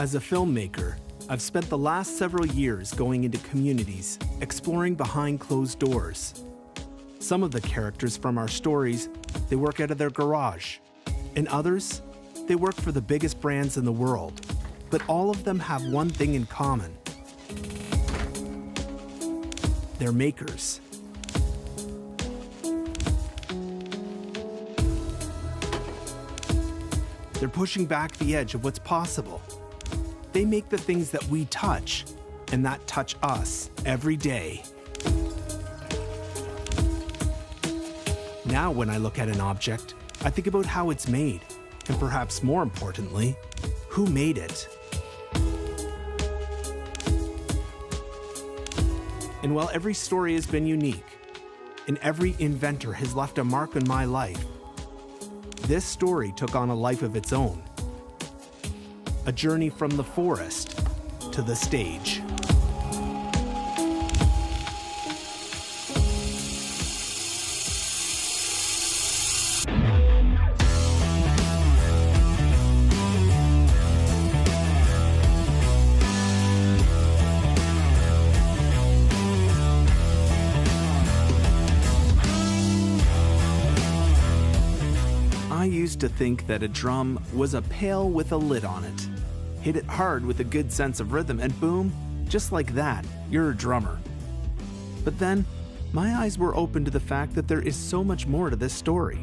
As a filmmaker, I've spent the last several years going into communities, exploring behind closed doors. Some of the characters from our stories, they work out of their garage. And others, they work for the biggest brands in the world. But all of them have one thing in common. They're makers. They're pushing back the edge of what's possible. They make the things that we touch, and that touch us every day. Now, when I look at an object, I think about how it's made, and perhaps more importantly, who made it. And while every story has been unique, and every inventor has left a mark on my life, this story took on a life of its own. A journey from the forest to the stage. I used to think that a drum was a pail with a lid on it. Hit it hard with a good sense of rhythm and boom, just like that, you're a drummer. But then, my eyes were open to the fact that there is so much more to this story.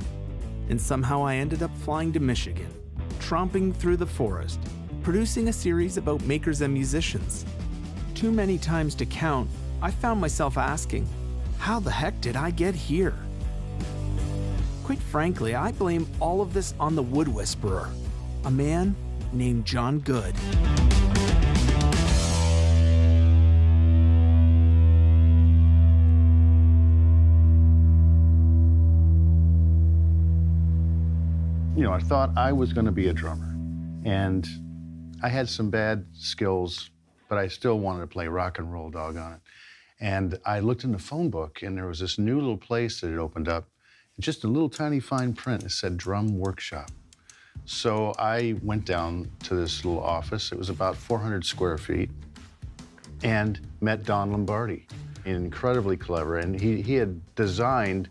And somehow I ended up flying to Michigan, tromping through the forest, producing a series about makers and musicians. Too many times to count, I found myself asking, how the heck did I get here? Quite frankly, I blame all of this on the Wood Whisperer, a man named John Good. You know, I thought I was going to be a drummer, and I had some bad skills, but I still wanted to play rock and roll, doggone it. And I looked in the phone book, and there was this new little place that had opened up, just a little tiny fine print. It said Drum Workshop. So I went down to this little office. It was about 400 square feet, and met Don Lombardi, incredibly clever. And he had designed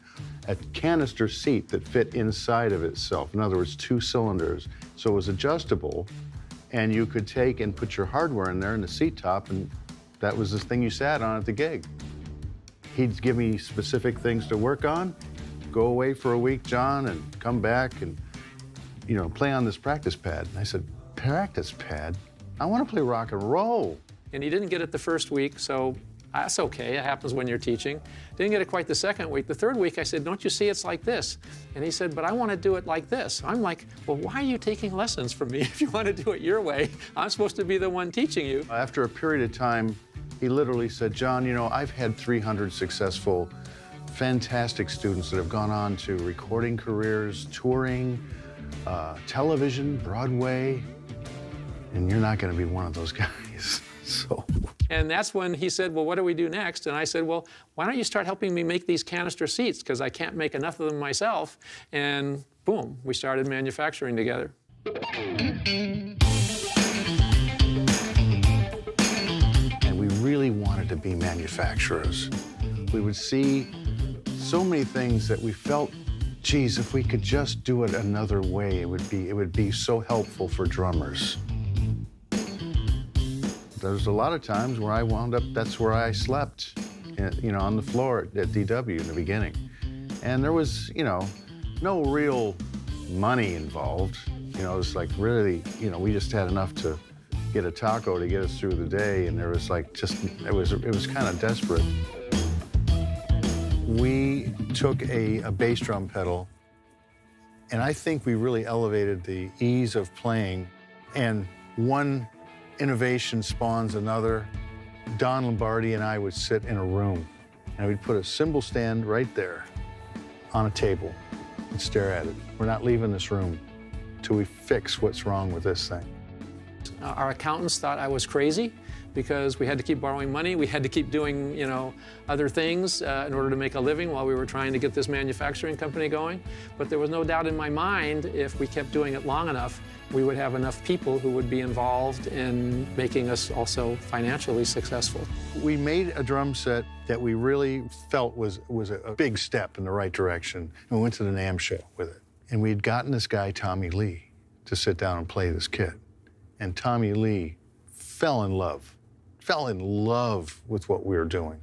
a canister seat that fit inside of itself. In other words, 2 cylinders. So it was adjustable, and you could take and put your hardware in there in the seat top, and that was the thing you sat on at the gig. He'd give me specific things to work on. Go away for a week, John, and come back and, you know, play on this practice pad. And I said, practice pad? I want to play rock and roll. And he didn't get it the first week, so that's okay. It happens when you're teaching. Didn't get it quite the second week. The third week, I said, don't you see it's like this? And he said, but I want to do it like this. I'm like, well, why are you taking lessons from me if you want to do it your way? I'm supposed to be the one teaching you. After a period of time, he literally said, John, you know, I've had 300 successful, fantastic students that have gone on to recording careers, touring, television, Broadway, and you're not going to be one of those guys. So. And that's when he said, well, what do we do next? And I said, well, why don't you start helping me make these canister seats, because I can't make enough of them myself. And boom, we started manufacturing together. And we really wanted to be manufacturers. We would see so many things that we felt, geez, if we could just do it another way, it would be so helpful for drummers. There's a lot of times where I wound up, that's where I slept, you know, on the floor at DW in the beginning. And there was, you know, no real money involved. You know, it was like really, you know, we just had enough to get a taco to get us through the day, and there was like just, it was kind of desperate. We took a bass drum pedal, and I think we really elevated the ease of playing, and one innovation spawns another. Don Lombardi and I would sit in a room, and we'd put a cymbal stand right there on a table and stare at it. We're not leaving this room till we fix what's wrong with this thing. Our accountants thought I was crazy because we had to keep borrowing money. We had to keep doing, you know, other things in order to make a living while we were trying to get this manufacturing company going. But there was no doubt in my mind, if we kept doing it long enough, we would have enough people who would be involved in making us also financially successful. We made a drum set that we really felt was a big step in the right direction, and we went to the NAMM show with it. And we'd gotten this guy, Tommy Lee, to sit down and play this kit. And Tommy Lee fell in love with what we were doing.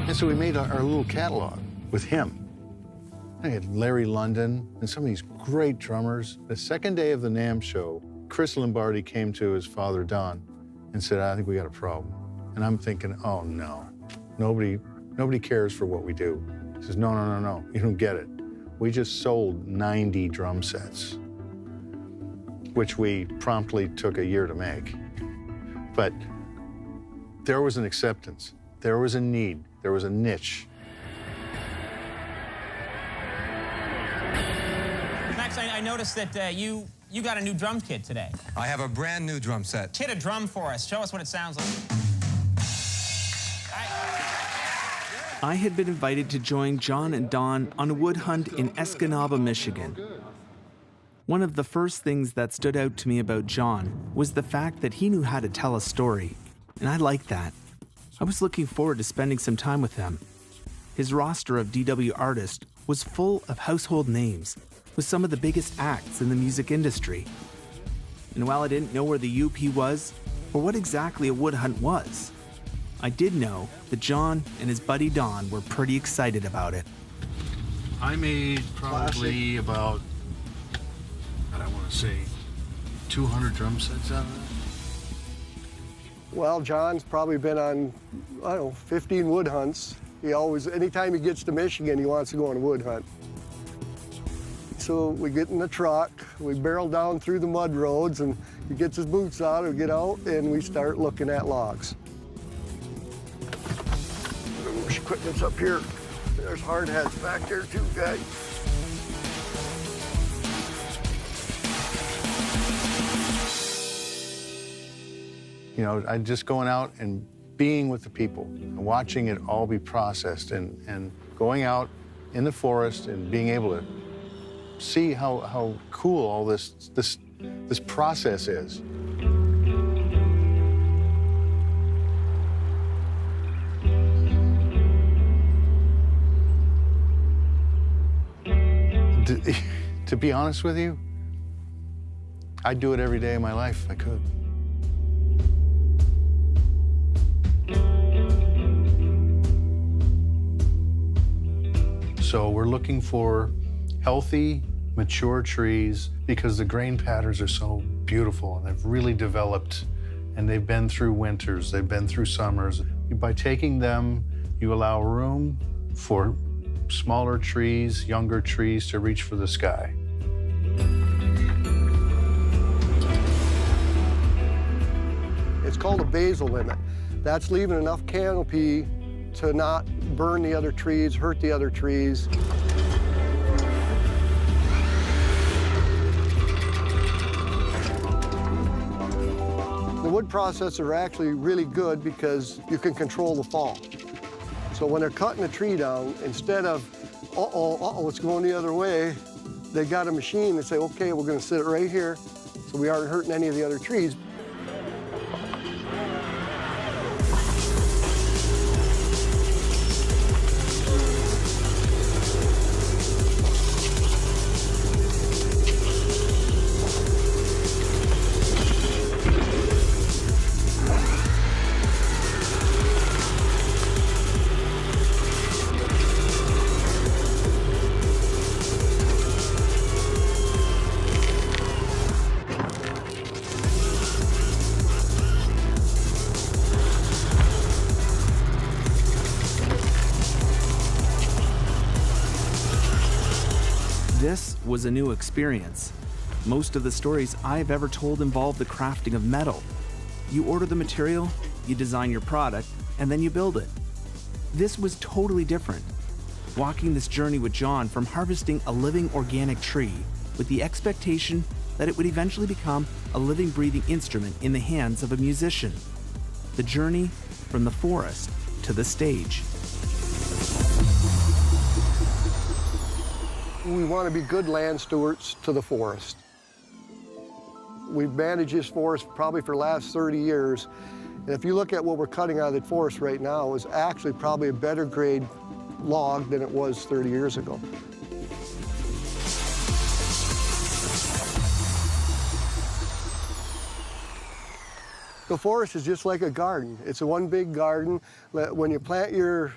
And so we made our little catalog with him. I had Larry London and some of these great drummers. The second day of the NAMM show, Chris Lombardi came to his father, Don, and said, I think we got a problem. And I'm thinking, oh no, nobody cares for what we do. He says, no, you don't get it. We just sold 90 drum sets, which we promptly took a year to make. But there was an acceptance, there was a need, there was a niche. Max, I noticed that you got a new drum kit today. I have a brand new drum set. Hit a drum for us. Show us what it sounds like. I had been invited to join John and Don on a wood hunt in Escanaba, Michigan. One of the first things that stood out to me about John was the fact that he knew how to tell a story, and I liked that. I was looking forward to spending some time with him. His roster of DW artists was full of household names, with some of the biggest acts in the music industry. And while I didn't know where the UP was, or what exactly a wood hunt was, I did know that John and his buddy Don were pretty excited about it. I made probably about, I don't want to say, 200 drum sets out of that. Well, John's probably been on, I don't know, 15 wood hunts. He always, anytime he gets to Michigan, he wants to go on a wood hunt. So we get in the truck, we barrel down through the mud roads, and he gets his boots on, we get out, and we start looking at logs. Equipment's up here. There's hard hats back there too, guys. You know, I just going out and being with the people and watching it all be processed and going out in the forest and being able to see how cool all this process is. To be honest with you, I'd do it every day of my life if I could. So we're looking for healthy, mature trees because the grain patterns are so beautiful and they've really developed and they've been through winters, they've been through summers. By taking them, you allow room for smaller trees, younger trees to reach for the sky. It's called a basal limit. That's leaving enough canopy to not burn the other trees, hurt the other trees. The wood processors are actually really good because you can control the fall. So when they're cutting a tree down, instead of, it's going the other way, they got a machine that say, okay, we're gonna sit it right here so we aren't hurting any of the other trees. This was a new experience. Most of the stories I've ever told involve the crafting of metal. You order the material, you design your product, and then you build it. This was totally different. Walking this journey with John from harvesting a living organic tree with the expectation that it would eventually become a living, breathing instrument in the hands of a musician. The journey from the forest to the stage. We want to be good land stewards to the forest. We've managed this forest probably for the last 30 years. And if you look at what we're cutting out of the forest right now, it's actually probably a better grade log than it was 30 years ago. The forest is just like a garden. It's a one big garden. When you plant your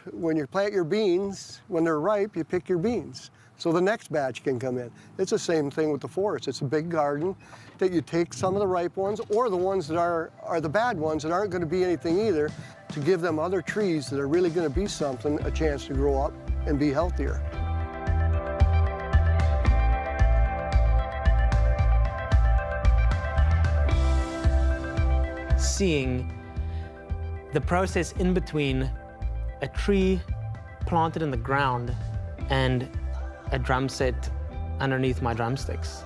beans, when they're ripe, you pick your beans. So the next batch can come in. It's the same thing with the forest. It's a big garden that you take some of the ripe ones or the ones that are the bad ones that aren't going to be anything either, to give them other trees that are really going to be something a chance to grow up and be healthier. Seeing the process in between a tree planted in the ground and a drum set underneath my drumsticks.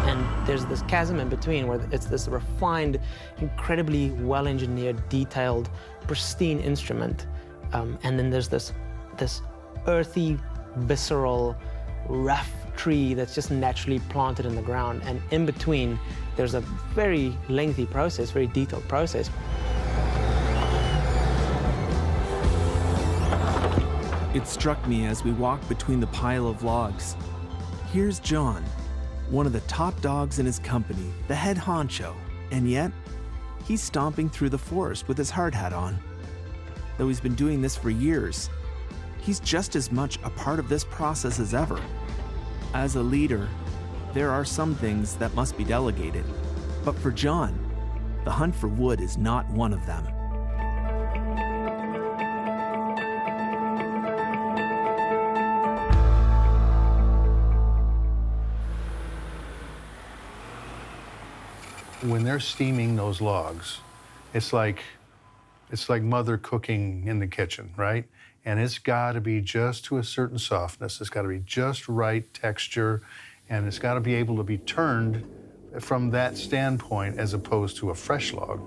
And there's this chasm in between where it's this refined, incredibly well-engineered, detailed, pristine instrument. And then there's this earthy, visceral, rough tree that's just naturally planted in the ground. And in between, there's a very lengthy process, very detailed process. It struck me as we walked between the pile of logs. Here's John, one of the top dogs in his company, the head honcho, and yet he's stomping through the forest with his hard hat on. Though he's been doing this for years, he's just as much a part of this process as ever. As a leader, there are some things that must be delegated, but for John, the hunt for wood is not one of them. When they're steaming those logs, it's like mother cooking in the kitchen, right? And it's got to be just to a certain softness. It's got to be just right texture, and it's got to be able to be turned from that standpoint as opposed to a fresh log.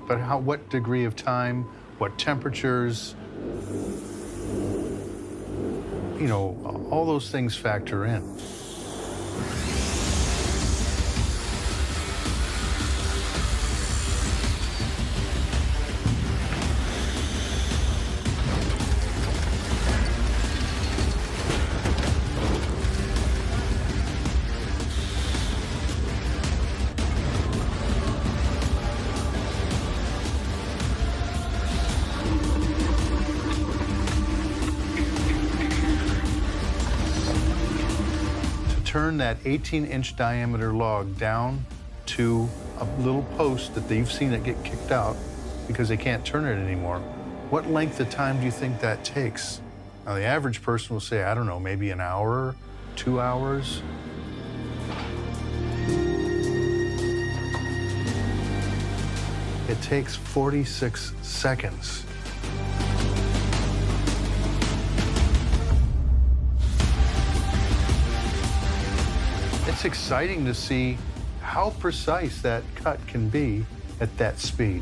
But what degree of time, what temperatures, you know, all those things factor in. Turn that 18-inch diameter log down to a little post that they've seen it get kicked out because they can't turn it anymore. What length of time do you think that takes? Now, the average person will say, I don't know, maybe an hour, 2 hours. It takes 46 seconds. It's exciting to see how precise that cut can be at that speed.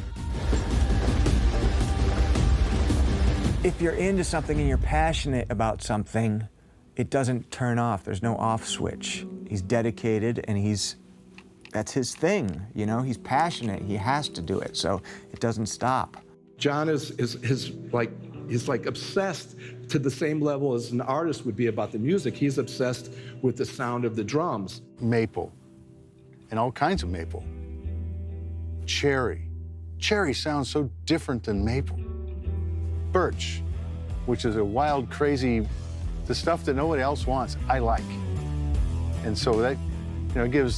If you're into something and you're passionate about something, it doesn't turn off. There's no off switch. He's dedicated and that's his thing, you know? He's passionate, he has to do it, so it doesn't stop. John is like obsessed to the same level as an artist would be about the music. He's obsessed with the sound of the drums. Maple, and all kinds of maple. Cherry. Cherry sounds so different than maple. Birch, which is a wild, crazy, the stuff that nobody else wants, I like. And so that, you know, gives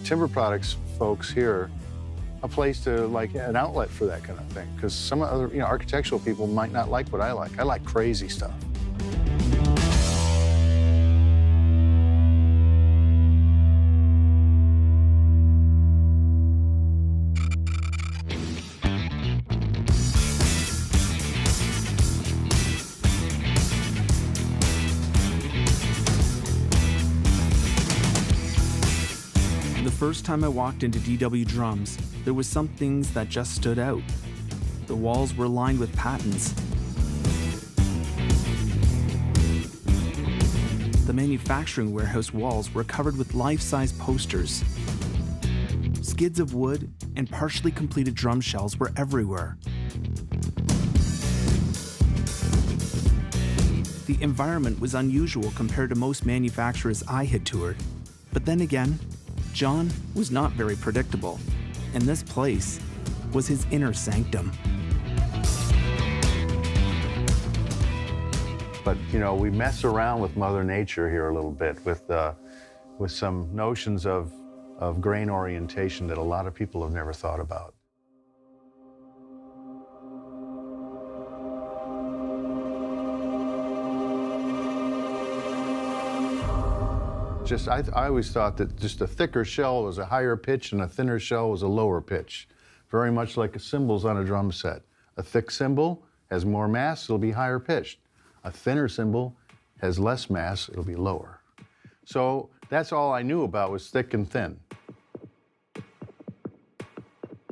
timber products folks here a place to, like, an outlet for that kind of thing. Because some other, you know, architectural people might not like what I like. I like crazy stuff. first time I walked into DW Drums, there was some things that just stood out. The walls were lined with patents. The manufacturing warehouse walls were covered with life-size posters. Skids of wood and partially completed drum shells were everywhere. The environment was unusual compared to most manufacturers I had toured. But then again, John was not very predictable, and this place was his inner sanctum. But, you know, we mess around with Mother Nature here a little bit with some notions of grain orientation that a lot of people have never thought about. I always thought that just a thicker shell was a higher pitch and a thinner shell was a lower pitch. Very much like cymbals on a drum set. A thick cymbal has more mass, it'll be higher pitched. A thinner cymbal has less mass, it'll be lower. So that's all I knew about was thick and thin.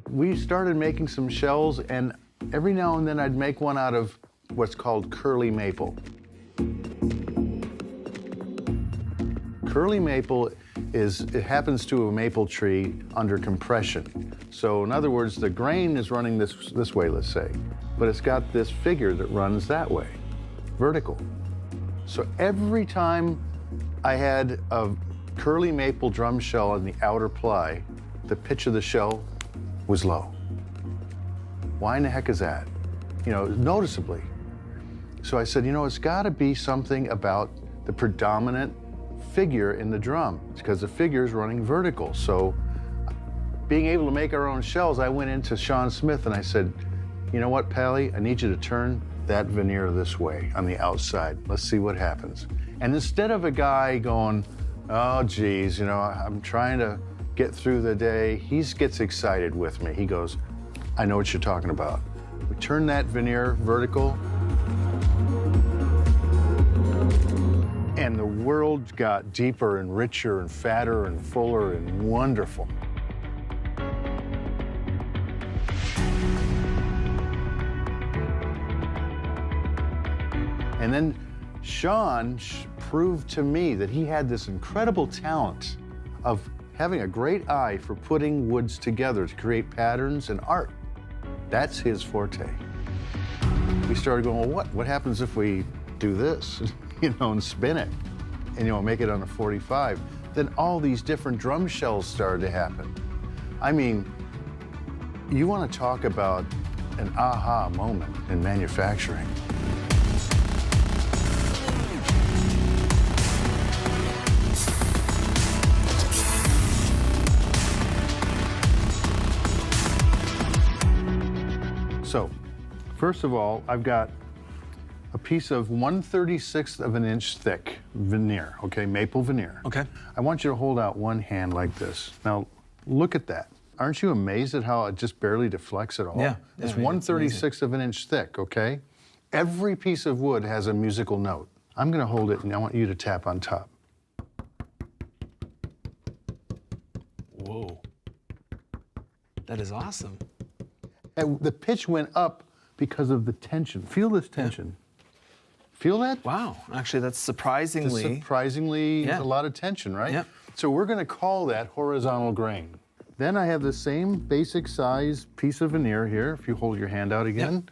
We started making some shells, and every now and then I'd make one out of what's called curly maple. Curly maple it happens to a maple tree under compression. So in other words, the grain is running this way, let's say, but it's got this figure that runs that way, vertical. So every time I had a curly maple drum shell on the outer ply, the pitch of the shell was low. Why in the heck is that? You know, noticeably. So I said, you know, it's got to be something about the predominant figure in the drum, because the figure is running vertical. So being able to make our own shells, I went into Sean Smith and I said, you know what, Pally, I need you to turn that veneer this way on the outside. Let's see what happens. And instead of a guy going, oh geez, you know, I'm trying to get through the day, he gets excited with me. He goes, I know what you're talking about. We turn that veneer vertical, and the world got deeper and richer and fatter and fuller and wonderful. And then Sean proved to me that he had this incredible talent of having a great eye for putting woods together to create patterns and art. That's his forte. We started going, well, what happens if we do this? You know, and spin it, and, you know, make it on a 45. Then all these different drum shells started to happen. I mean, you want to talk about an aha moment in manufacturing. So, first of all, I've got a piece of 1/36 of an inch thick veneer, okay, maple veneer. Okay. I want you to hold out one hand like this. Now, look at that. Aren't you amazed at how it just barely deflects at all? Yeah. It's 1/36 of an inch thick, okay? Every piece of wood has a musical note. I'm gonna hold it and I want you to tap on top. Whoa. That is awesome. And the pitch went up because of the tension. Feel this tension. Yeah. Feel that? Wow, actually that's surprisingly... a lot of tension, right? Yeah. So we're gonna call that horizontal grain. Then I have the same basic size piece of veneer here, if you hold your hand out again,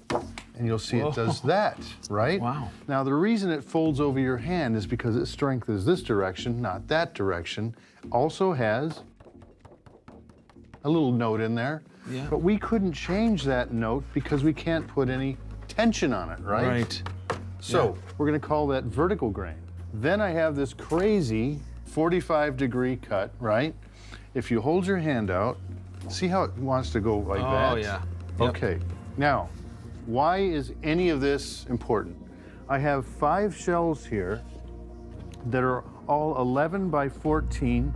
and you'll see it does that, right? Wow. Now the reason it folds over your hand is because its strength is this direction, not that direction. Also has a little note in there, but we couldn't change that note because we can't put any tension on it, right? Right. So we're gonna call that vertical grain. Then I have this crazy 45-degree cut, right? If you hold your hand out, see how it wants to go like that? Oh, yeah. Okay, now, why is any of this important? I have 5 shells here that are all 11 by 14.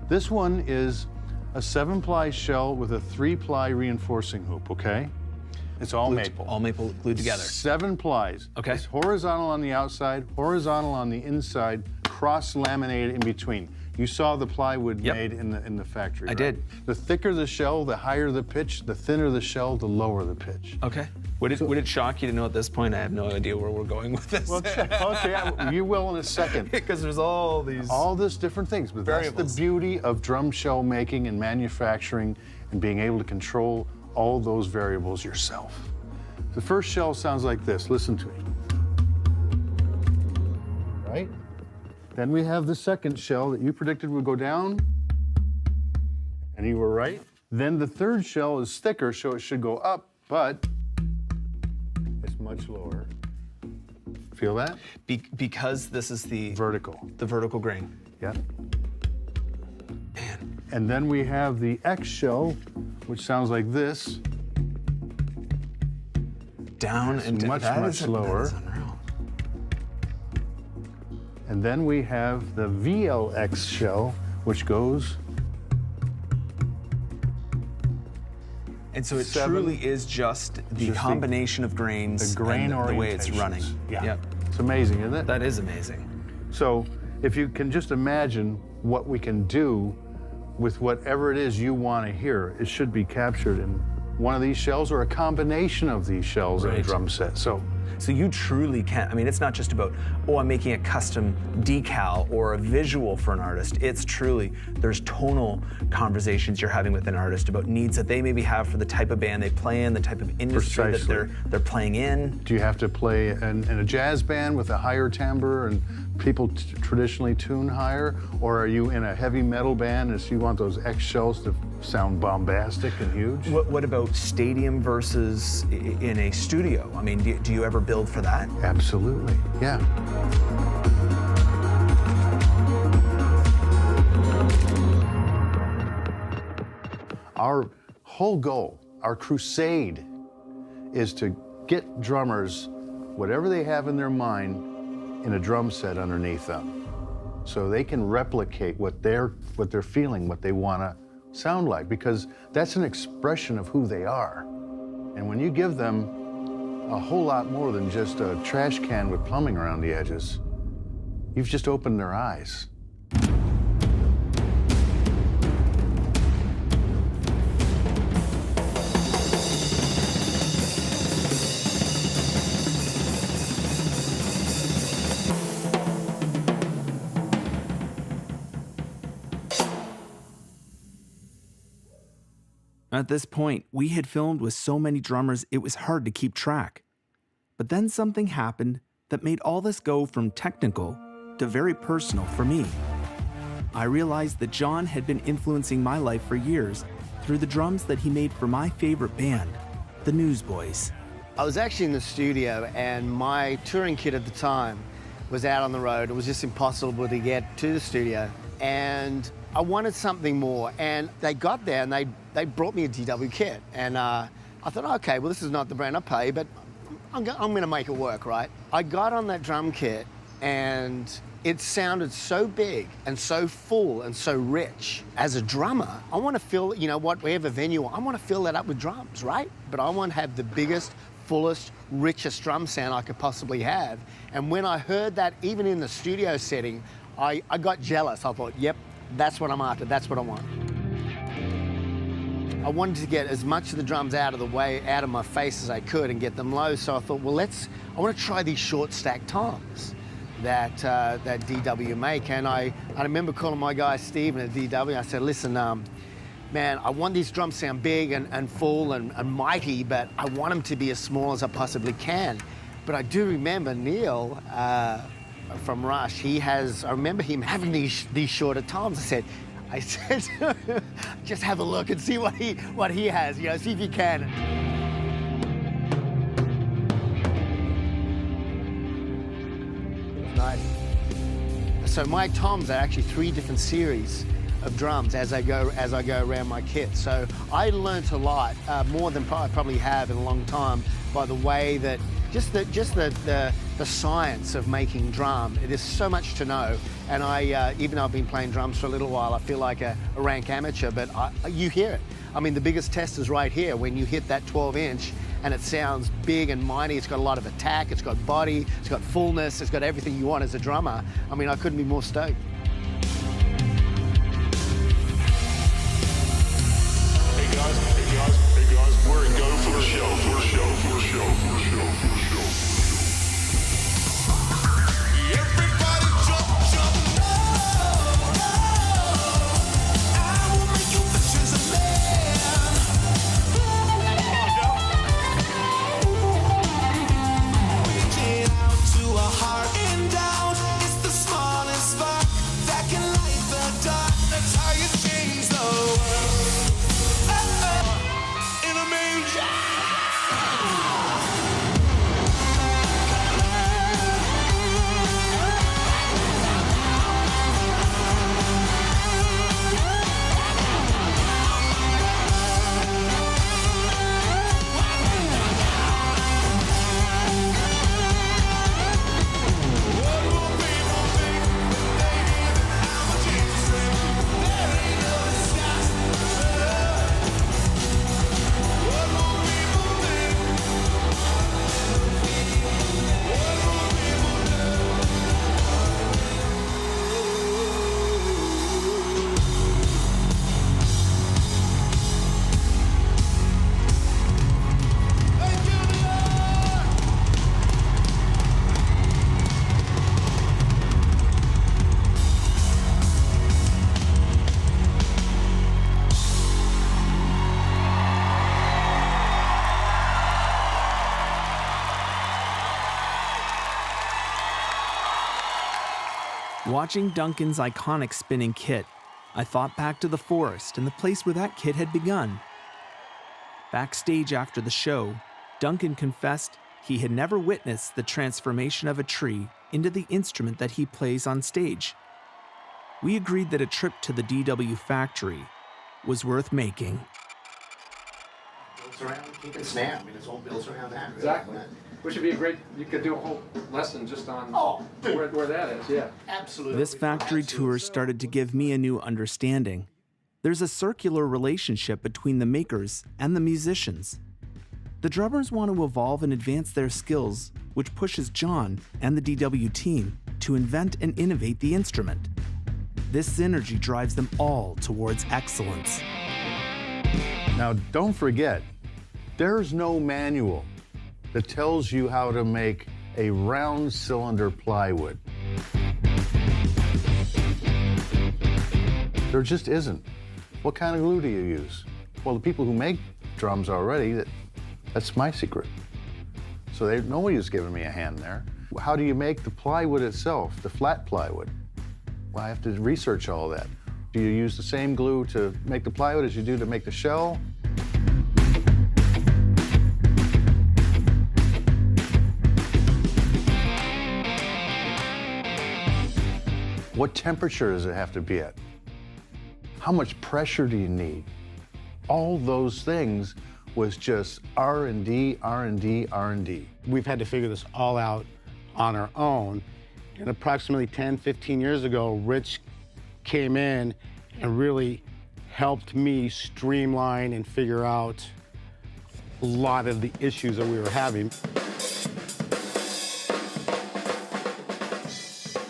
This one is a 7-ply shell with a 3-ply reinforcing hoop, okay? It's all maple. All maple glued together. 7 plies. Okay. It's horizontal on the outside, horizontal on the inside, cross-laminated in between. You saw the plywood Yep. made in the factory. I right? did. The thicker the shell, the higher the pitch. The thinner the shell, the lower the pitch. Okay. Would it shock you to know at this point I have no idea where we're going with this? Well, okay, you will in a second. Because there's all these. All this different things, but Variables. that's the beauty of drum shell making and manufacturing and being able to control all those variables yourself. The first shell sounds like this. Listen to me. Right? Then we have the second shell that you predicted would go down, and you were right. Then the third shell is thicker, so it should go up, but it's much lower. Feel that? Because this is the vertical grain. Yeah. Man. And then we have the X shell, which sounds like this. Down It's and much, that much is- lower. that is unreal. And then we have the VLX shell, which goes. And so it Seven. truly is just the Just combination of grains, the grain and the way it's running. orientations. Yeah. Yep. It's amazing, isn't it? That is amazing. So if you can just imagine what we can do with whatever it is you want to hear, it should be captured in one of these shells or a combination of these shells in a Right. drum set. So you truly can. I mean, it's not just about, oh, I'm making a custom decal or a visual for an artist. It's truly, there's tonal conversations you're having with an artist about needs that they maybe have for the type of band they play in, the type of industry Precisely. that they're playing in. do you have to play in a jazz band with a higher timbre and people traditionally tune higher? Or are you in a heavy metal band and so you want those X shells to sound bombastic and huge? What about stadium versus in a studio? I mean, do you ever build for that? Absolutely, yeah. Our whole goal, our crusade, is to get drummers whatever they have in their mind in a drum set underneath them, so they can replicate what they're feeling, what they want to sound like, because that's an expression of who they are. And when you give them a whole lot more than just a trash can with plumbing around the edges, you've just opened their eyes. At this point, we had filmed with so many drummers it was hard to keep track. But then something happened that made all this go from technical to very personal for me. I realized that John had been influencing my life for years through the drums that he made for my favorite band, the Newsboys. I was actually in the studio and my touring kit at the time was out on the road. It was just impossible to get to the studio. And I wanted something more. And they got there and they brought me a DW kit. And I thought, okay, well, this is not the brand I pay, but I'm gonna make it work, right? I got on that drum kit and it sounded so big and so full and so rich. As a drummer, I want to fill, you know, whatever venue, I want to fill that up with drums, right? But I want to have the biggest, fullest, richest drum sound I could possibly have. And when I heard that, even in the studio setting, I got jealous. I thought, yep, that's what I'm after, that's what I want. I wanted to get as much of the drums out of the way, out of my face as I could and get them low. So I thought, well, I want to try these short stack toms that DW make. And I remember calling my guy Steven at DW. I said, listen, man, I want these drums to sound big and full and mighty, but I want them to be as small as I possibly can. But I do remember Neil from Rush. I remember him having these shorter toms. I said, just have a look and see what he has. You know, see if you can. Nice. So my toms are actually 3 different series of drums as I go around my kit. So I learnt a lot, more than I probably have in a long time, by the way that just the science of making drum. It is so much to know. And even though I've been playing drums for a little while, I feel like a rank amateur, but you hear it. I mean, the biggest test is right here when you hit that 12-inch and it sounds big and mighty. It's got a lot of attack, it's got body, it's got fullness, it's got everything you want as a drummer. I mean, I couldn't be more stoked. we're in go for the show. Everybody jump, I will make you fish as a man. Reaching out to a heart and down. It's the smallest spark that can light the dark. That's how you change the world. In a major. Watching Duncan's iconic spinning kit, I thought back to the forest and the place where that kit had begun. Backstage after the show, Duncan confessed he had never witnessed the transformation of a tree into the instrument that he plays on stage. We agreed that a trip to the DW factory was worth making. Built around kick and snap. I mean, it's all built around that. Exactly. Which would be a great, you could do a whole lesson just on where that is, yeah. Absolutely. This factory tour started to give me a new understanding. There's a circular relationship between the makers and the musicians. The drummers want to evolve and advance their skills, which pushes John and the DW team to invent and innovate the instrument. This synergy drives them all towards excellence. Now, don't forget, there's no manual that tells you how to make a round cylinder plywood. There just isn't. What kind of glue do you use? Well, the people who make drums already, that's my secret. So nobody's given me a hand there. How do you make the plywood itself, the flat plywood? Well, I have to research all that. Do you use the same glue to make the plywood as you do to make the shell? What temperature does it have to be at? How much pressure do you need? All those things was just R&D, R&D, R&D. We've had to figure this all out on our own. And approximately 10, 15 years ago, Rich came in and really helped me streamline and figure out a lot of the issues that we were having.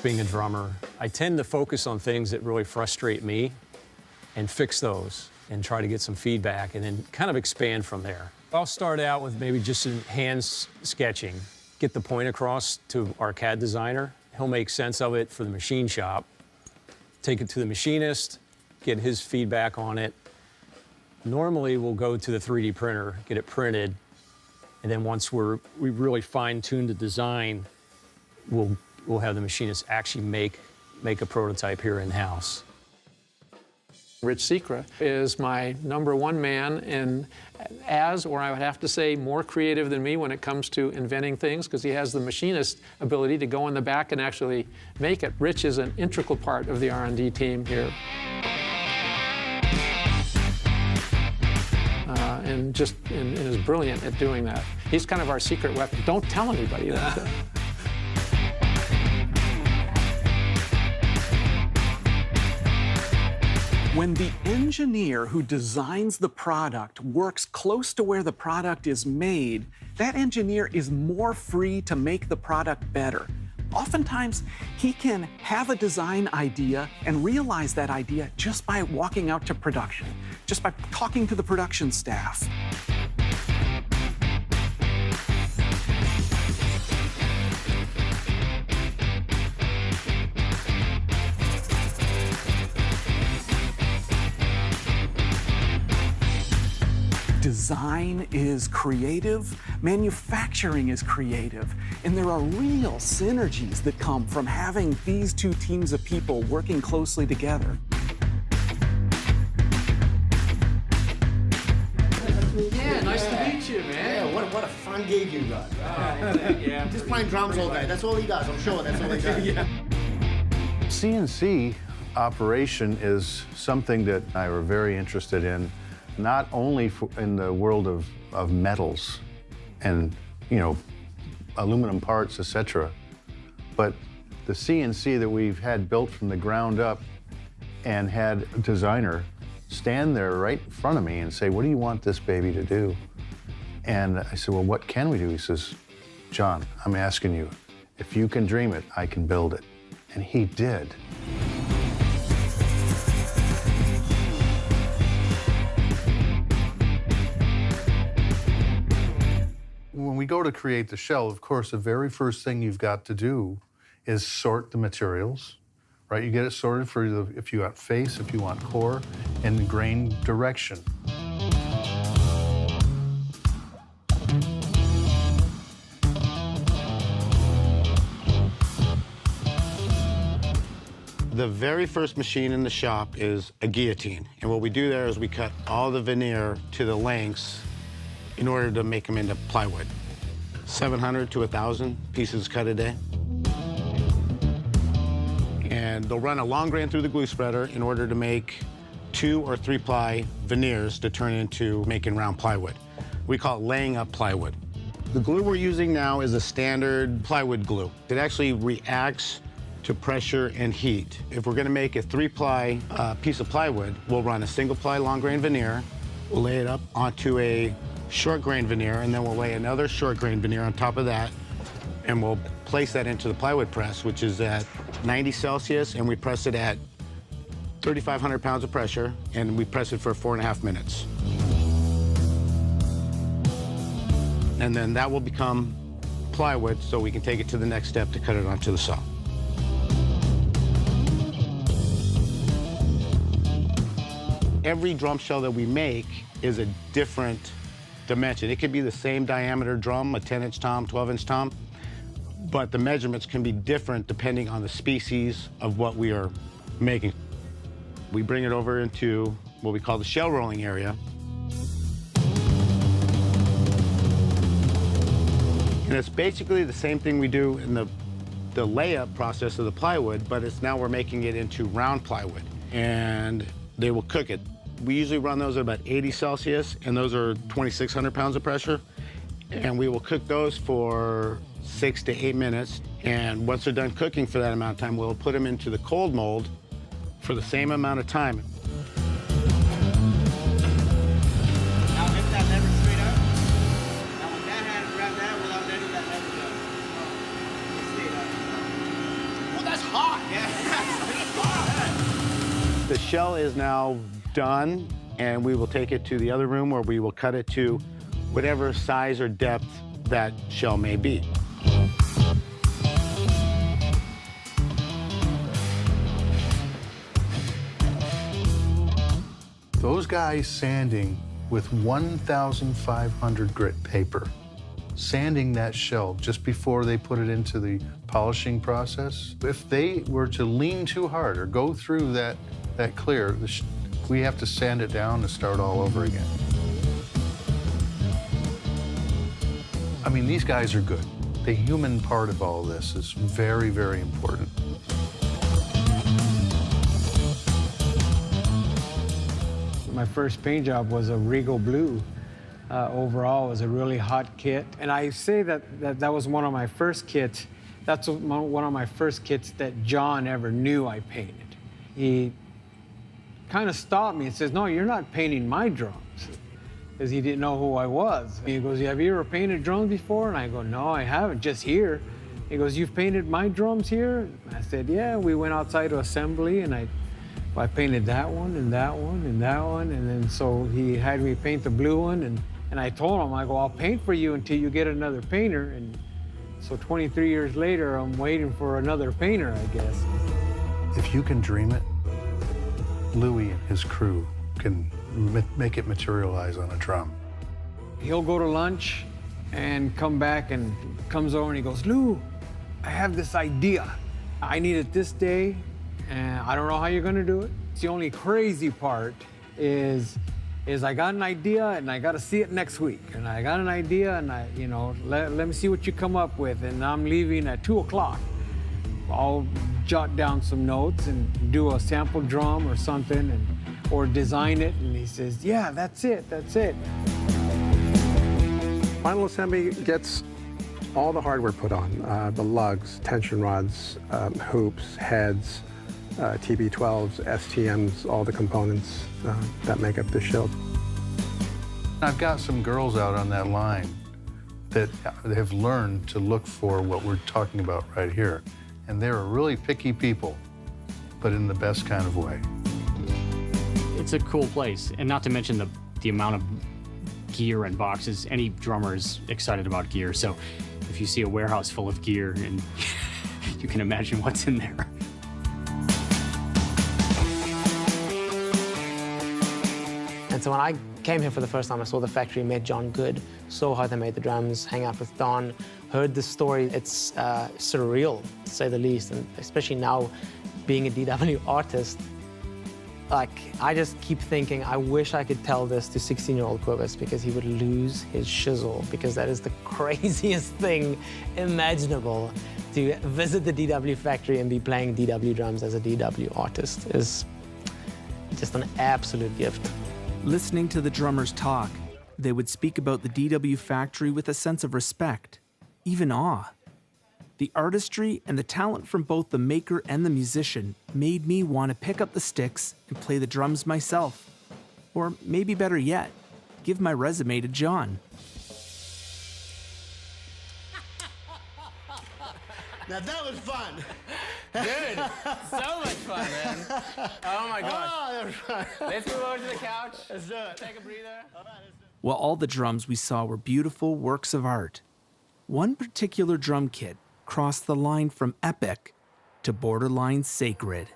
Being a drummer, I tend to focus on things that really frustrate me and fix those and try to get some feedback and then kind of expand from there. I'll start out with maybe just some hand sketching, get the point across to our CAD designer. He'll make sense of it for the machine shop, take it to the machinist, get his feedback on it. Normally, we'll go to the 3D printer, get it printed, and then once we've really fine-tuned the design, we'll have the machinist actually make a prototype here in-house. Rich Secra is my #1 man or I would have to say, more creative than me when it comes to inventing things, because he has the machinist ability to go in the back and actually make it. Rich is an integral part of the R&D team here. And is brilliant at doing that. He's kind of our secret weapon. Don't tell anybody that. When the engineer who designs the product works close to where the product is made, that engineer is more free to make the product better. Oftentimes, he can have a design idea and realize that idea just by walking out to production, just by talking to the production staff. Design is creative, manufacturing is creative, and there are real synergies that come from having these two teams of people working closely together. Yeah, nice to meet you, man. Yeah, what a fun gig you got. Yeah. Just playing drums all day. That's all he does. I'm sure that's all he does. Yeah. CNC operation is something that I were very interested in, not only in the world of metals and, you know, aluminum parts, etc., but the CNC that we've had built from the ground up and had a designer stand there right in front of me and say, what do you want this baby to do? And I said, well, what can we do? He says, John, I'm asking you, if you can dream it, I can build it. And he did. When we go to create the shell, of course, the very first thing you've got to do is sort the materials, right? You get it sorted for if you want face, if you want core, and the grain direction. The very first machine in the shop is a guillotine. And what we do there is we cut all the veneer to the lengths in order to make them into plywood. 700 to 1,000 pieces cut a day. And they'll run a long grain through the glue spreader in order to make 2 or 3 ply veneers to turn into making round plywood. We call it laying up plywood. The glue we're using now is a standard plywood glue. It actually reacts to pressure and heat. If we're gonna make a 3-ply piece of plywood, we'll run a single ply long grain veneer, we'll lay it up onto a short grain veneer, and then we'll lay another short grain veneer on top of that, and we'll place that into the plywood press, which is at 90 Celsius, and we press it at 3,500 pounds of pressure, and we press it for 4.5 minutes. And then that will become plywood, so we can take it to the next step to cut it onto the saw. Every drum shell that we make is a different dimension. It could be the same diameter drum, a 10-inch tom, 12-inch tom, but the measurements can be different depending on the species of what we are making. We bring it over into what we call the shell rolling area. And it's basically the same thing we do in the layup process of the plywood, but it's now we're making it into round plywood, and they will cook it. We usually run those at about 80 Celsius, and those are 2,600 pounds of pressure. And we will cook those for 6 to 8 minutes. And once they're done cooking for that amount of time, we'll put them into the cold mold for the same amount of time. Now lift that lever straight up. Now with that hand, grab that without letting that lever go. Straight up. Well, that's hot. Yeah. The shell is now done, and we will take it to the other room where we will cut it to whatever size or depth that shell may be. Those guys sanding with 1,500 grit paper, sanding that shell just before they put it into the polishing process, if they were to lean too hard or go through that clear, we have to sand it down and start all over again. I mean, these guys are good. The human part of all this is very, very important. My first paint job was a Regal Blue. Overall, it was a really hot kit. And I say that was one of my first kits. That's one of my first kits that John ever knew I painted. He kind of stopped me and says, no, you're not painting my drums, because he didn't know who I was. He goes, have you ever painted drums before? And I go, no, I haven't, just here. He goes, "You've painted my drums here?" I said, "Yeah." We went outside to assembly, and I painted that one and that one and that one, and then so he had me paint the blue one, and I told him, I go, "I'll paint for you until you get another painter." And so 23 years later, I'm waiting for another painter, I guess. If you can dream it, Louis and his crew can make it materialize on a drum. He'll go to lunch and come back and comes over and he goes, "Lou, I have this idea. I need it this day, and I don't know how you're gonna do it." The only crazy part is I got an idea and I gotta see it next week. And I got an idea and let me see what you come up with. And I'm leaving at 2 o'clock. I'll jot down some notes and do a sample drum or something or design it. And he says, "Yeah, that's it, that's it." Final assembly gets all the hardware put on, the lugs, tension rods, hoops, heads, TB12s, STMs, all the components that make up the shield. I've got some girls out on that line that have learned to look for what we're talking about right here. And they're really picky people, but in the best kind of way. It's a cool place, and not to mention the amount of gear and boxes. Any drummer is excited about gear, so if you see a warehouse full of gear, and you can imagine what's in there. And so when I came here for the first time, I saw the factory, met John Good, saw how they made the drums, hang out with Don, heard the story. It's surreal, to say the least, and especially now being a DW artist, like, I just keep thinking, I wish I could tell this to 16-year-old Quibus because he would lose his shizzle, because that is the craziest thing imaginable. To visit the DW factory and be playing DW drums as a DW artist is just an absolute gift. Listening to the drummers talk, they would speak about the DW factory with a sense of respect, even awe. The artistry and the talent from both the maker and the musician made me want to pick up the sticks and play the drums myself. Or maybe better yet, give my resume to John. Now that was fun. Dude, so much fun, man. Oh my gosh. Oh, that was fun. Let's move over to the couch. Let's do it. Take a breather. While all the drums we saw were beautiful works of art, one particular drum kit crossed the line from epic to borderline sacred.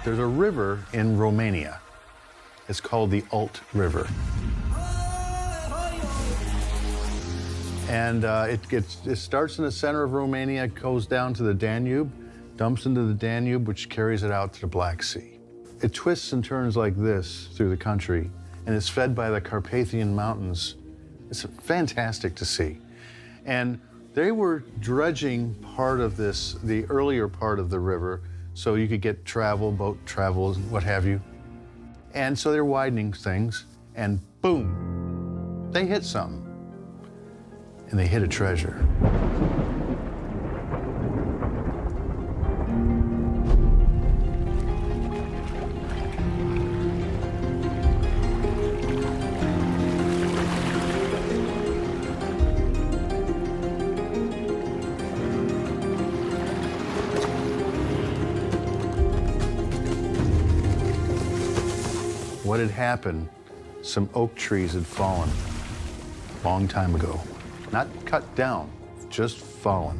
There's a river in Romania. It's called the Alt River. And it starts in the center of Romania, goes down to the Danube, dumps into the Danube, which carries it out to the Black Sea. It twists and turns like this through the country, and it's fed by the Carpathian Mountains. It's fantastic to see. And they were dredging part of this, the earlier part of the river, so you could get travel, boat travel, what have you. And so they're widening things, and boom, they hit something. And they hit a treasure. What had happened, some oak trees had fallen a long time ago. Not cut down, just fallen.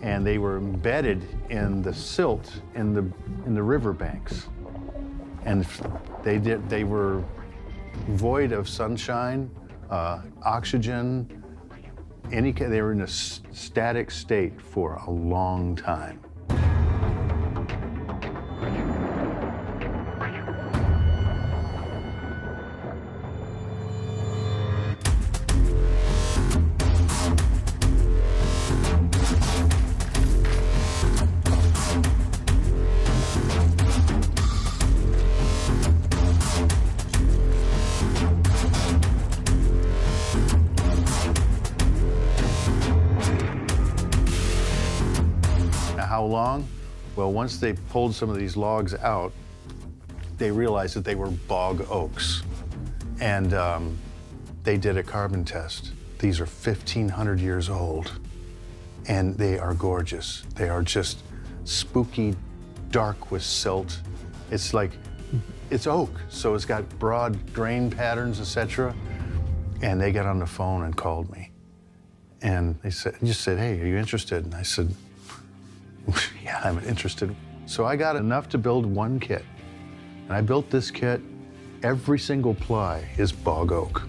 And they were embedded in the silt in the riverbanks. And they were void of sunshine, oxygen, they were in a static state for a long time. along. Well, once they pulled some of these logs out, they realized that they were bog oaks. And they did a carbon test. These are 1,500 years old, and they are gorgeous. They are just spooky, dark with silt. It's like, it's oak, so it's got broad grain patterns, etc. And they got on the phone and called me. And they just said, hey, are you interested? And I said, yeah, I'm interested. So I got enough to build one kit. And I built this kit. Every single ply is bog oak.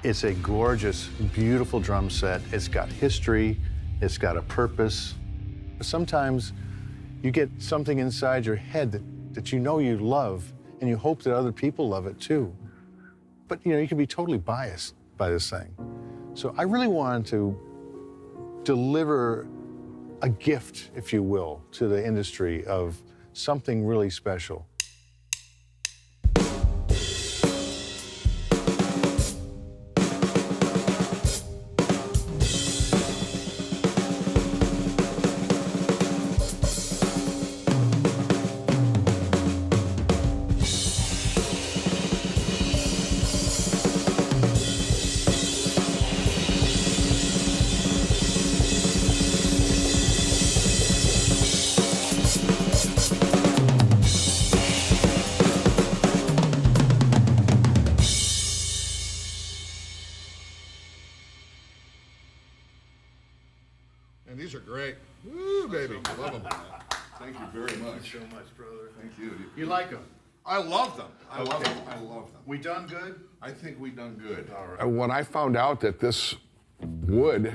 It's a gorgeous, beautiful drum set. It's got history, it's got a purpose. Sometimes you get something inside your head that you know you love, and you hope that other people love it too. But you know, you can be totally biased by this thing. So I really wanted to deliver a gift, if you will, to the industry of something really special. And these are great. Woo, baby. Love them. Thank you very much. Thank you so much, brother. Thank you. You like them? I love them. I love them. I love them. We done good? I think we done good. All right. When I found out that this wood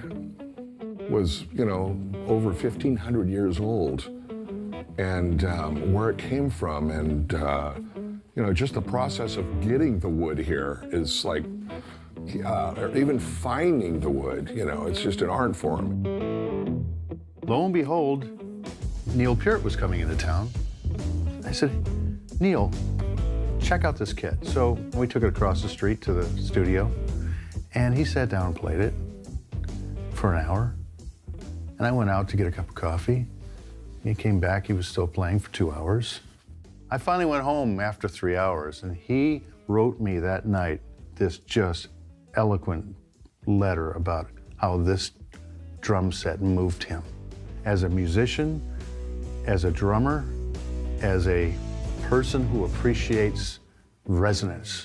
was, you know, over 1,500 years old, and where it came from, and you know, just the process of getting the wood here is like, or even finding the wood, you know, it's just an art form. Lo and behold, Neil Peart was coming into town. I said, Neil, check out this kit. So we took it across the street to the studio, and he sat down and played it for an hour. And I went out to get a cup of coffee. He came back, he was still playing for 2 hours. I finally went home after 3 hours, and he wrote me that night this just eloquent letter about how this drum set moved him. As a musician, as a drummer, as a person who appreciates resonance.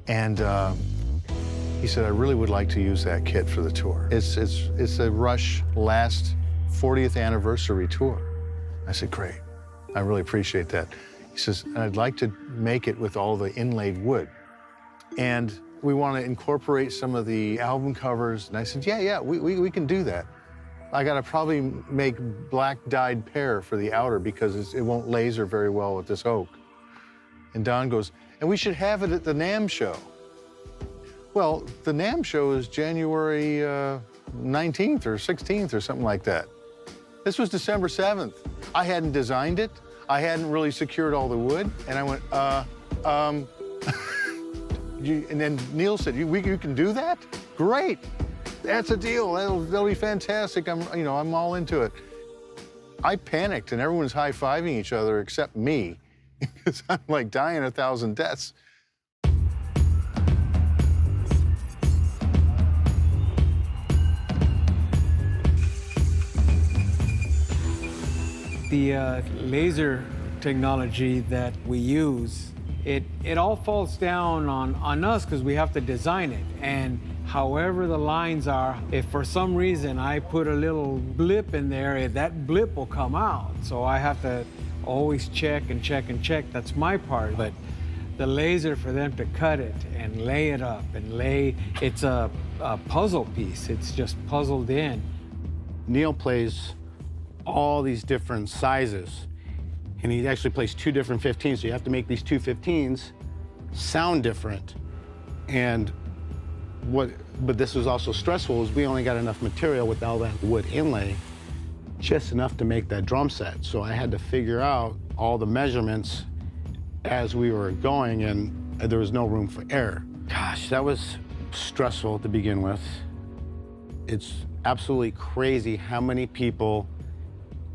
And he said, I really would like to use that kit for the tour. It's a Rush last 40th anniversary tour. I said, great. I really appreciate that. He says, and I'd like to make it with all the inlaid wood. And we want to incorporate some of the album covers. And I said, yeah, we can do that. I got to probably make black dyed pear for the outer because it won't laser very well with this oak. And Don goes, and we should have it at the NAMM show. Well, the NAMM show is January 19th or 16th or something like that. This was December 7th. I hadn't designed it. I hadn't really secured all the wood. And I went, and then Neil said, you can do that? Great. That's a deal. That'll be fantastic. I'm all into it. I panicked and everyone's high-fiving each other except me because I'm like dying 1,000 deaths. The laser technology that we use, it all falls down on us because we have to design it. And however the lines are, if for some reason I put a little blip in there, that blip will come out. So I have to always check and check and check. That's my part. But the laser for them to cut it and lay it up and it's a puzzle piece. It's just puzzled in. Neil plays all these different sizes, and he actually plays 2 different 15s, so you have to make these 2 15s sound different. But this was also stressful, is we only got enough material with all that wood inlay, just enough to make that drum set. So I had to figure out all the measurements as we were going, and there was no room for error. Gosh, that was stressful to begin with. It's absolutely crazy how many people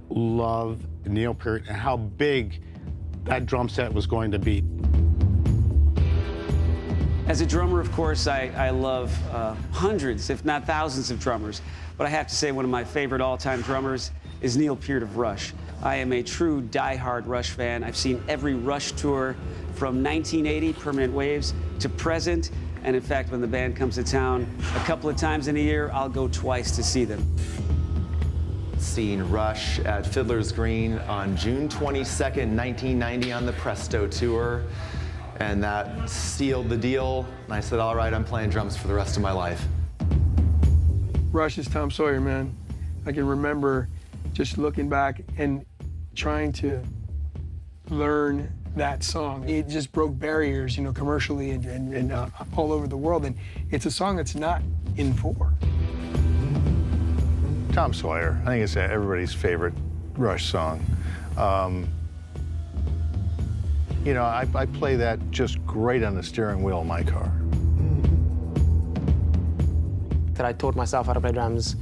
love Neil Peart and how big that drum set was going to be. As a drummer, of course, I love hundreds, if not thousands of drummers. But I have to say one of my favorite all-time drummers is Neil Peart of Rush. I am a true die-hard Rush fan. I've seen every Rush tour from 1980, Permanent Waves, to present. And in fact, when the band comes to town a couple of times in a year, I'll go twice to see them. Seeing Rush at Fiddler's Green on June 22nd, 1990 on the Presto Tour. And that sealed the deal. And I said, all right, I'm playing drums for the rest of my life. Rush is Tom Sawyer, man. I can remember just looking back and trying to learn that song. It just broke barriers, you know, commercially and all over the world. And it's a song that's not in 4. Tom Sawyer, I think it's everybody's favorite Rush song. You know, I play that just great on the steering wheel of my car. That I taught myself how to play drums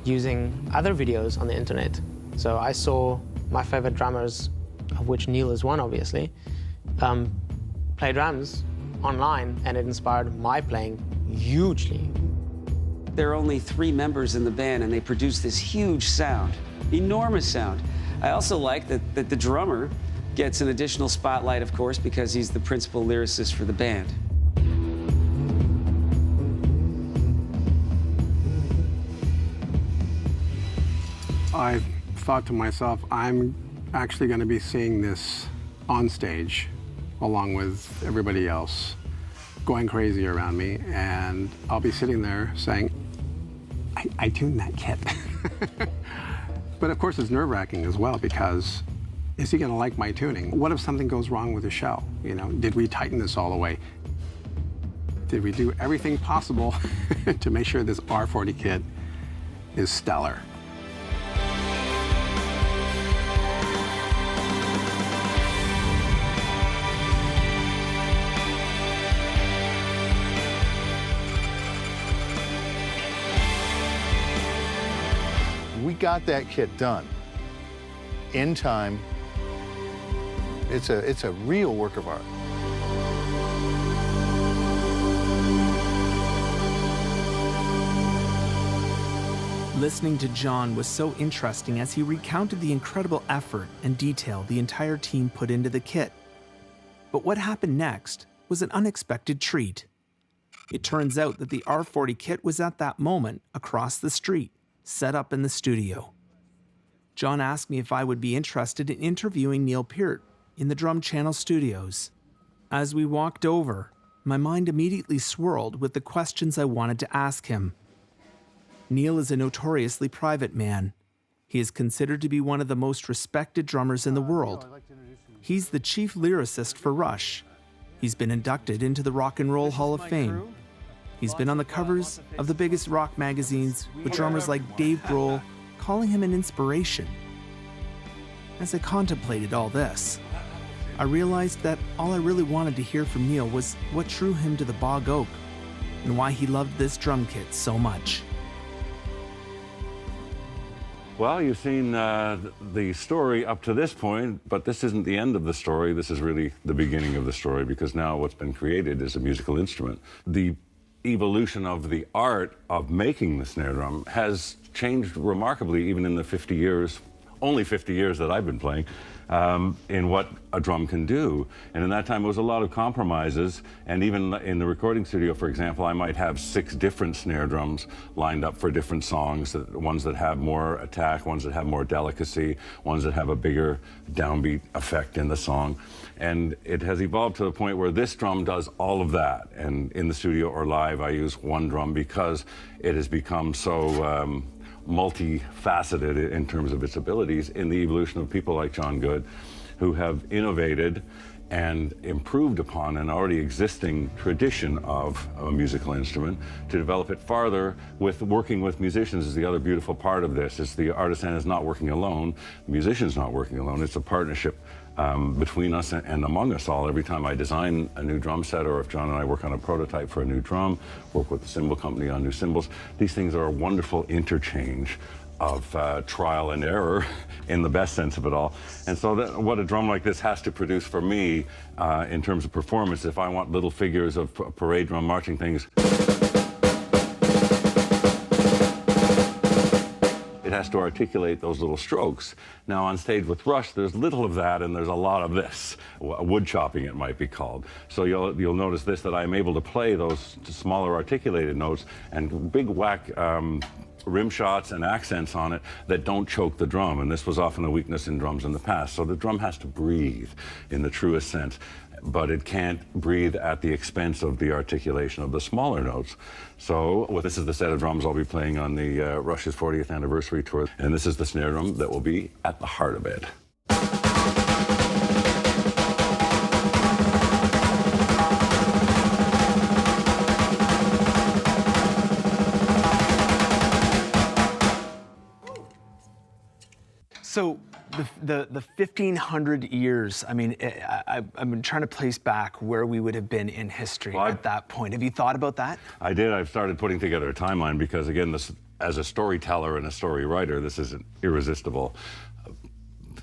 using other videos on the internet. So I saw my favorite drummers, of which Neil is one, obviously, play drums online, and it inspired my playing hugely. There are only 3 members in the band, and they produce this huge sound, enormous sound. I also like that the drummer gets an additional spotlight, of course, because he's the principal lyricist for the band. I thought to myself, I'm actually going to be seeing this on stage along with everybody else going crazy around me, and I'll be sitting there saying, I tuned that kit. But of course it's nerve-wracking as well, because is he going to like my tuning? What if something goes wrong with the shell? You know, did we tighten this all the way? Did we do everything possible to make sure this R40 kit is stellar? We got that kit done in time. It's a real work of art. Listening to John was so interesting as he recounted the incredible effort and detail the entire team put into the kit. But what happened next was an unexpected treat. It turns out that the R40 kit was at that moment across the street, set up in the studio. John asked me if I would be interested in interviewing Neil Peart in the Drum Channel studios. As we walked over, my mind immediately swirled with the questions I wanted to ask him. Neil is a notoriously private man. He is considered to be one of the most respected drummers in the world. He's the chief lyricist for Rush. He's been inducted into the Rock and Roll Hall of Fame. He's been on the covers of the biggest rock magazines with drummers like Dave Grohl calling him an inspiration. As I contemplated all this, I realized that all I really wanted to hear from Neil was what drew him to the Bog Oak and why he loved this drum kit so much. Well, you've seen the story up to this point, but this isn't the end of the story. This is really the beginning of the story, because now what's been created is a musical instrument. The evolution of the art of making the snare drum has changed remarkably, even in the 50 years only 50 years that I've been playing, in what a drum can do. And in that time, it was a lot of compromises. And even in the recording studio, for example, I might have 6 different snare drums lined up for different songs, ones that have more attack, ones that have more delicacy, ones that have a bigger downbeat effect in the song. And it has evolved to the point where this drum does all of that. And in the studio or live, I use one drum because it has become so multifaceted in terms of its abilities in the evolution of people like John Good, who have innovated and improved upon an already existing tradition of a musical instrument to develop it farther. With working with musicians is the other beautiful part of this. Is the artisan is not working alone, the musician's not working alone. It's a partnership between us and among us all. Every time I design a new drum set, or if John and I work on a prototype for a new drum, work with the cymbal company on new cymbals, these things are a wonderful interchange of trial and error in the best sense of it all. And so what a drum like this has to produce for me in terms of performance, if I want little figures of parade drum marching things, it has to articulate those little strokes. Now on stage with Rush, there's little of that and there's a lot of this. Wood chopping, it might be called. So you'll notice this, that I'm able to play those smaller articulated notes and big whack rim shots and accents on it that don't choke the drum. And this was often a weakness in drums in the past. So the drum has to breathe in the truest sense, but it can't breathe at the expense of the articulation of the smaller notes. So this is the set of drums I'll be playing on the Rush's 40th anniversary tour. And this is the snare drum that will be at the heart of it. So the 1,500 years, I mean, I've been trying to place back where we would have been in history at that point. Have you thought about that? I did. I've started putting together a timeline because, again, this, as a storyteller and a story writer, this is an irresistible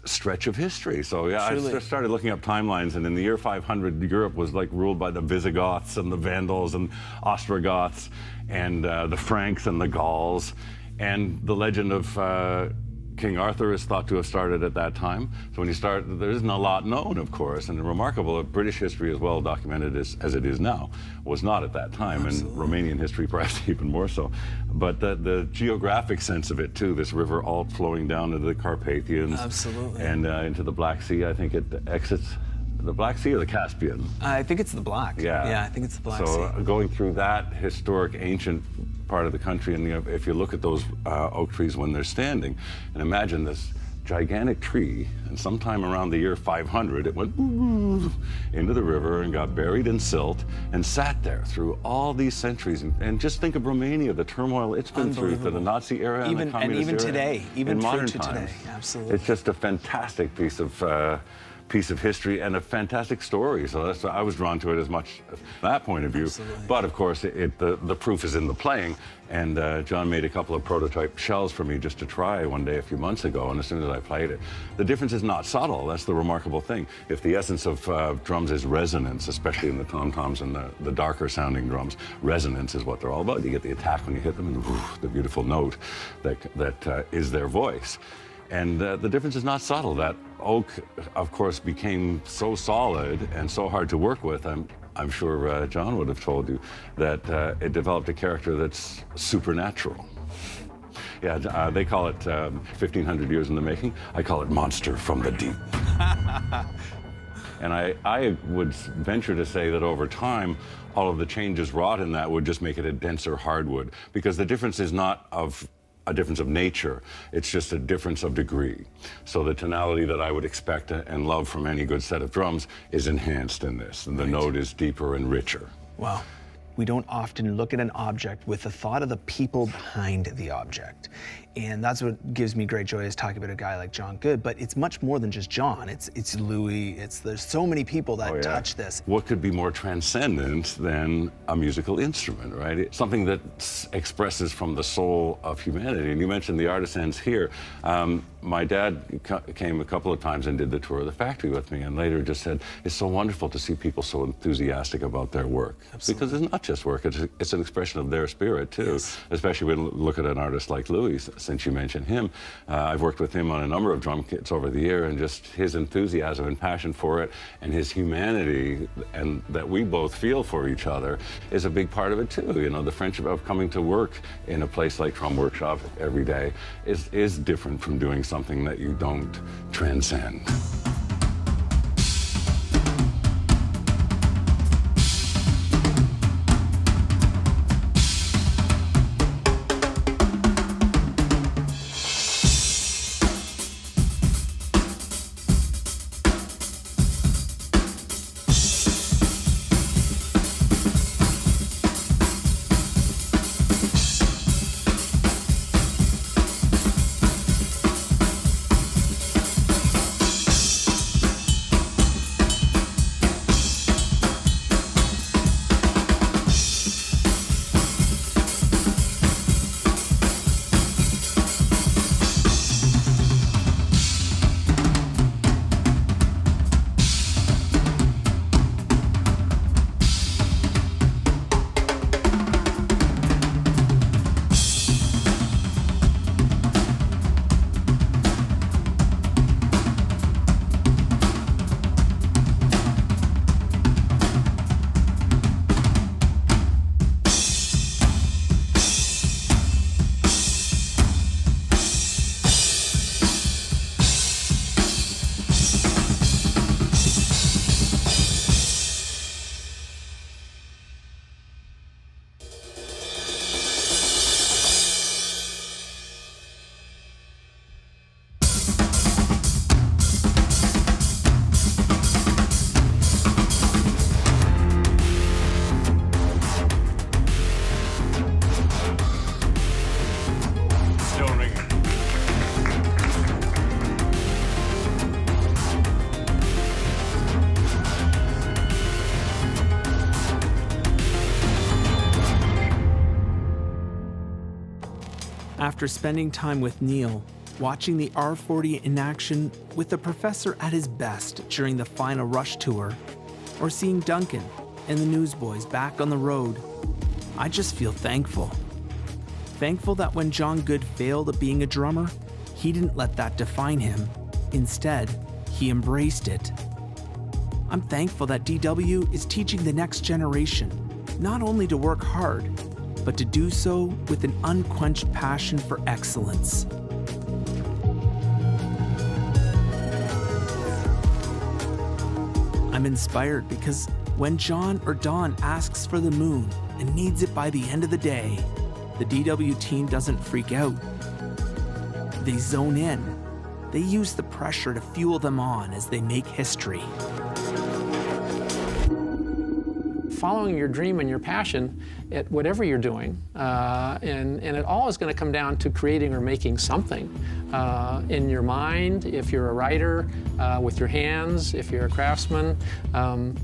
stretch of history. So yeah, Truly. I just started looking up timelines, and in the year 500, Europe was like ruled by the Visigoths and the Vandals and Ostrogoths and the Franks and the Gauls, and the legend of King Arthur is thought to have started at that time. So when you start, there isn't a lot known, of course, and remarkable, British history, as well documented as it is now, was not at that time. Absolutely. And Romanian history perhaps even more so. But the geographic sense of it too, this river Alt flowing down into the Carpathians. Absolutely. And into the Black Sea. I think it exits the Black Sea or the Caspian? I think it's the Black. Yeah, I think it's the Black Sea. So going through that historic, ancient part of the country, and if you look at those oak trees when they're standing, and imagine this gigantic tree, and sometime around the year 500, it went into the river and got buried in silt and sat there through all these centuries. And just think of Romania, the turmoil it's been through, for the Nazi era and the communist era. Today, even in modern through to times. today, absolutely. It's just a fantastic piece of history and a fantastic story. So that's why I was drawn to it as much from that point of view. Absolutely. But of course, the proof is in the playing. And John made a couple of prototype shells for me just to try one day a few months ago. And as soon as I played it, the difference is not subtle. That's the remarkable thing. If the essence of drums is resonance, especially in the tom-toms and the darker sounding drums, resonance is what they're all about. You get the attack when you hit them, and the beautiful note that is their voice. And the difference is not subtle. That oak, of course, became so solid and so hard to work with. I'm sure John would have told you that it developed a character that's supernatural. Yeah, they call it 1,500 years in the making. I call it monster from the deep. And I would venture to say that over time, all of the changes wrought in that would just make it a denser hardwood, because the difference is not of a difference of nature, it's just a difference of degree. So the tonality that I would expect and love from any good set of drums is enhanced in this, and the note is deeper and richer. Wow. We don't often look at an object with the thought of the people behind the object. And that's what gives me great joy, is talking about a guy like John Good, but it's much more than just John. It's Louis, there's so many people that touch this. What could be more transcendent than a musical instrument, right? It's something that expresses from the soul of humanity. And you mentioned the artisans here. My dad came a couple of times and did the tour of the factory with me, and later just said, it's so wonderful to see people so enthusiastic about their work. Absolutely. Because it's not just work, it's an expression of their spirit too. Yes. Especially when you look at an artist like Louis, since you mentioned him. I've worked with him on a number of drum kits over the year, and just his enthusiasm and passion for it, and his humanity, and that we both feel for each other, is a big part of it too. You know, the friendship of coming to work in a place like Drum Workshop every day is different from doing something that you don't transcend. After spending time with Neil, watching the R40 in action with the professor at his best during the final Rush tour, or seeing Duncan and the Newsboys back on the road, I just feel thankful. Thankful that when John Good failed at being a drummer, he didn't let that define him. Instead, he embraced it. I'm thankful that DW is teaching the next generation not only to work hard, but to do so with an unquenched passion for excellence. I'm inspired because when John or Don asks for the moon and needs it by the end of the day, the DW team doesn't freak out. They zone in. They use the pressure to fuel them on as they make history. Following your dream and your passion at whatever you're doing, and it all is going to come down to creating or making something in your mind, if you're a writer, with your hands, if you're a craftsman,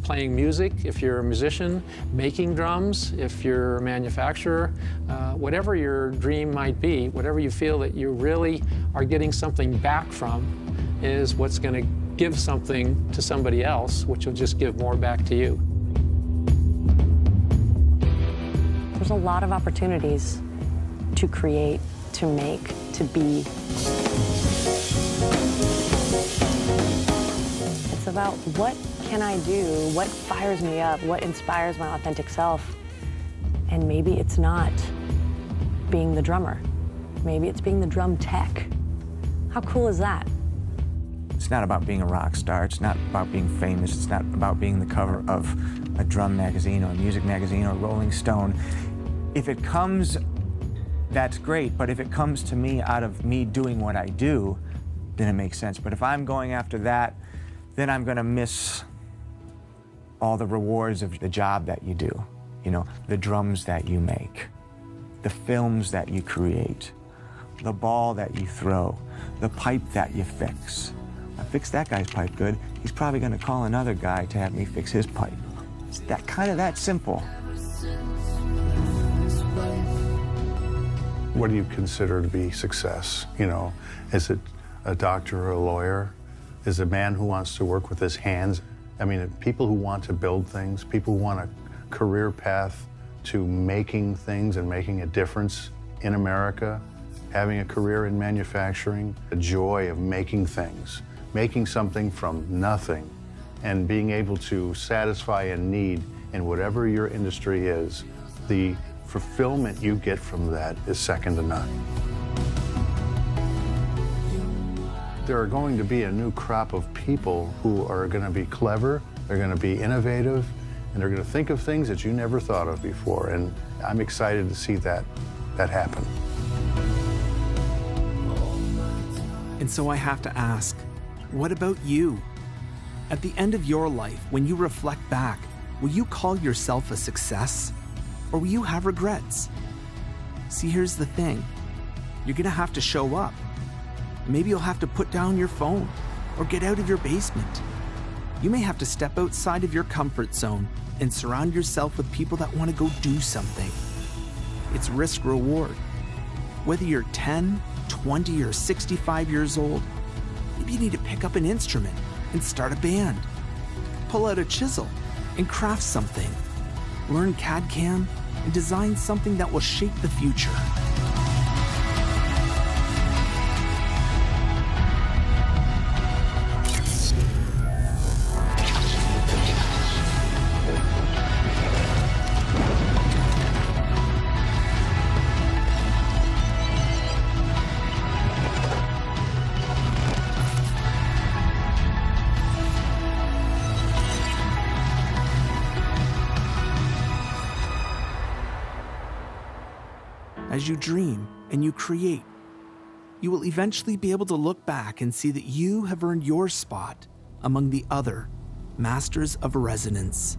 playing music, if you're a musician, making drums, if you're a manufacturer, whatever your dream might be, whatever you feel that you really are getting something back from is what's going to give something to somebody else, which will just give more back to you. There's a lot of opportunities to create, to make, to be. It's about what can I do, what fires me up, what inspires my authentic self. And maybe it's not being the drummer. Maybe it's being the drum tech. How cool is that? It's not about being a rock star. It's not about being famous. It's not about being the cover of a drum magazine or a music magazine or Rolling Stone. If it comes, that's great. But if it comes to me out of me doing what I do, then it makes sense. But if I'm going after that, then I'm going to miss all the rewards of the job that you do. You know, the drums that you make, the films that you create, the ball that you throw, the pipe that you fix. I fixed that guy's pipe good. He's probably going to call another guy to have me fix his pipe. It's that simple. What do you consider to be success? You know, is it a doctor or a lawyer? Is it a man who wants to work with his hands? I mean, people who want to build things, people who want a career path to making things and making a difference in America, having a career in manufacturing, the joy of making things, making something from nothing, and being able to satisfy a need in whatever your industry is, the fulfillment you get from that is second to none. There are going to be a new crop of people who are going to be clever, they're going to be innovative, and they're going to think of things that you never thought of before. And I'm excited to see that happen. And so I have to ask, what about you? At the end of your life, when you reflect back, will you call yourself a success? Or will you have regrets? See, here's the thing. You're gonna have to show up. Maybe you'll have to put down your phone or get out of your basement. You may have to step outside of your comfort zone and surround yourself with people that want to go do something. It's risk-reward. Whether you're 10, 20, or 65 years old, maybe you need to pick up an instrument and start a band. Pull out a chisel and craft something. Learn CAD/CAM and design something that will shape the future. As you dream and you create, you will eventually be able to look back and see that you have earned your spot among the other masters of resonance.